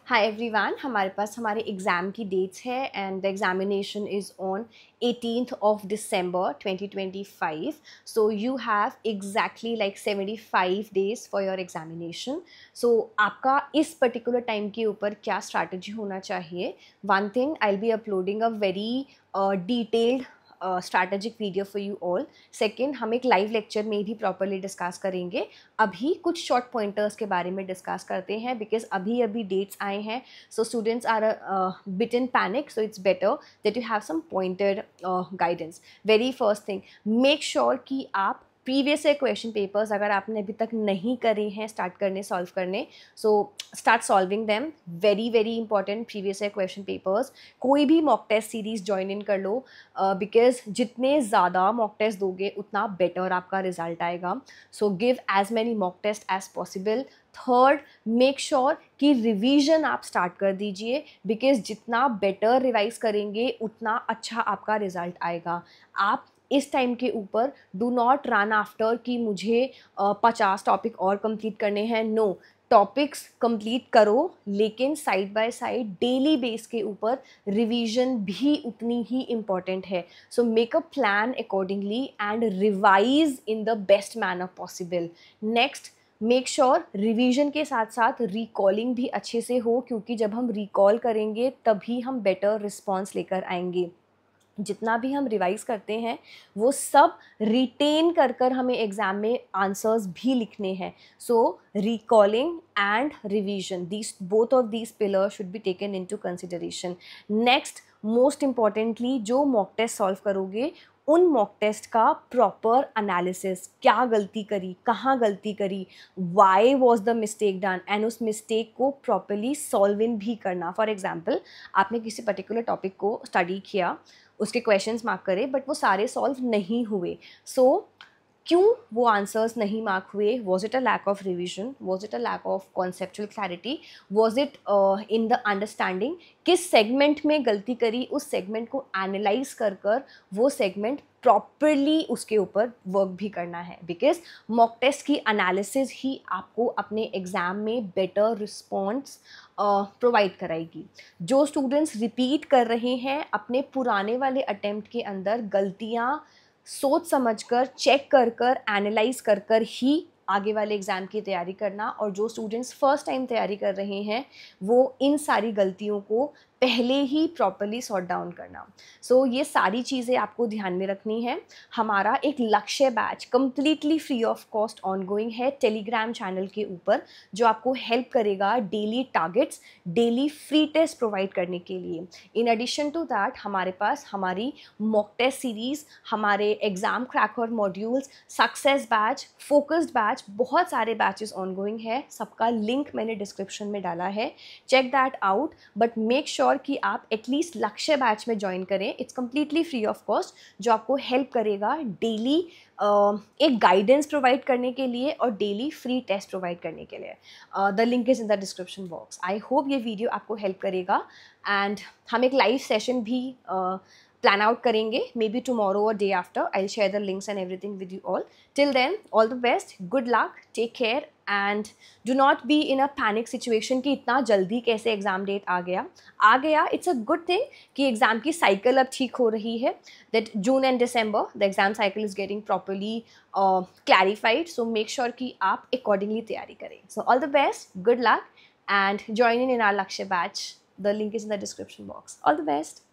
Hi everyone, हमारे पास हमारे exam की डेट्स है and the examination is on 18th of December 2025. So you have exactly like 75 days for your examination. So आपका इस particular time के ऊपर क्या स्ट्रैटेजी होना चाहिए? One thing, I will be uploading a very detailed strategic video for you all. Second, हम एक live lecture में भी प्रॉपरली डिस्कस करेंगे. अभी कुछ शॉर्ट पॉइंटर्स के बारे में डिस्कस करते हैं बिकॉज अभी अभी डेट्स आए हैं. So students are bit in panic, so it's better that you have some pointed guidance. Very first thing, make sure कि आप प्रीवियस ईयर क्वेश्चन पेपर्स अगर आपने अभी तक नहीं करे हैं स्टार्ट करने सॉल्व करने, so start solving them. Very very important previous year question papers. कोई भी mock test series join in कर लो बिकॉज जितने ज़्यादा मॉक टेस्ट दोगे उतना बेटर आपका रिजल्ट आएगा. So give as many mock test as possible. Third, make sure कि रिवीजन आप स्टार्ट कर दीजिए बिकॉज जितना बेटर रिवाइज करेंगे उतना अच्छा आपका रिजल्ट आएगा. आप इस टाइम के ऊपर डू नॉट रन आफ्टर कि मुझे 50 टॉपिक और कंप्लीट करने हैं. नो, टॉपिक्स कंप्लीट करो लेकिन side by side daily base के ऊपर रिवीजन भी उतनी ही इम्पॉर्टेंट है. So make a plan accordingly and revise in the best manner possible. Next, make sure revision के साथ साथ रिकॉलिंग भी अच्छे से हो क्योंकि जब हम रिकॉल करेंगे तभी हम बेटर रिस्पॉन्स लेकर आएंगे. जितना भी हम रिवाइज करते हैं वो सब रिटेन कर कर हमें एग्ज़ाम में आंसर्स भी लिखने हैं. So recalling and revision, these both of these pillar should be taken into consideration. Next, most importantly, जो मॉक टेस्ट सॉल्व करोगे उन मॉक टेस्ट का प्रॉपर एनालिसिस, क्या गलती करी, कहाँ गलती करी, why was the mistake done, and उस मिस्टेक को प्रॉपरली सॉल्व इन भी करना. फॉर एग्जाम्पल, आपने किसी पर्टिकुलर टॉपिक को स्टडी किया, उसके क्वेश्चंस मार्क करे बट वो सारे सॉल्व नहीं हुए. सो क्यों वो आंसर्स नहीं मार्क हुए? Was it a lack of revision? Was it a lack of conceptual clarity? Was it in the understanding? किस सेगमेंट में गलती करी, उस सेगमेंट को एनालाइज कर कर वो सेगमेंट प्रॉपरली उसके ऊपर वर्क भी करना है बिकॉज मॉक टेस्ट की एनालिसिस ही आपको अपने एग्ज़ाम में बेटर रिस्पॉन्स प्रोवाइड कराएगी. जो स्टूडेंट्स रिपीट कर रहे हैं अपने पुराने वाले अटेम्प्ट के अंदर गलतियाँ सोच समझकर, चेक कर कर, एनालाइज कर कर ही आगे वाले एग्ज़ाम की तैयारी करना. और जो स्टूडेंट्स फर्स्ट टाइम तैयारी कर रहे हैं वो इन सारी गलतियों को पहले ही प्रॉपरली सॉर्ट डाउन करना. सो ये सारी चीज़ें आपको ध्यान में रखनी है. हमारा एक Lakshya batch completely free of cost ongoing है टेलीग्राम चैनल के ऊपर, जो आपको हेल्प करेगा daily targets, daily free test provide करने के लिए. इन एडिशन टू दैट हमारे पास हमारी मॉक टेस्ट सीरीज़, हमारे exam cracker modules, success batch, focused batch, बहुत सारे बैचेस ऑनगोइंग है. सबका लिंक मैंने डिस्क्रिप्शन में डाला है, check that out. But make sure कि आप एटलीस्ट लक्ष्य बैच में ज्वाइन करें. It's completely free of cost, जो आपको हेल्प करेगा डेली एक गाइडेंस प्रोवाइड करने के लिए और डेली फ्री टेस्ट प्रोवाइड करने के लिए. The link is in the description box. I hope ये वीडियो आपको हेल्प करेगा. एंड हम एक लाइव सेशन भी plan out करेंगे, maybe tomorrow or day after. I'll share the links and everything with you all. Till then, all the best, good luck, take care and do not be in a panic situation कि इतना जल्दी कैसे exam date आ गया. It's a good thing कि exam की cycle अब ठीक हो रही है. That June and December the exam cycle is getting properly clarified. So make sure कि आप accordingly तैयारी करें. So all the best, good luck and join in our Lakshya batch. The link is in the description box. All the best.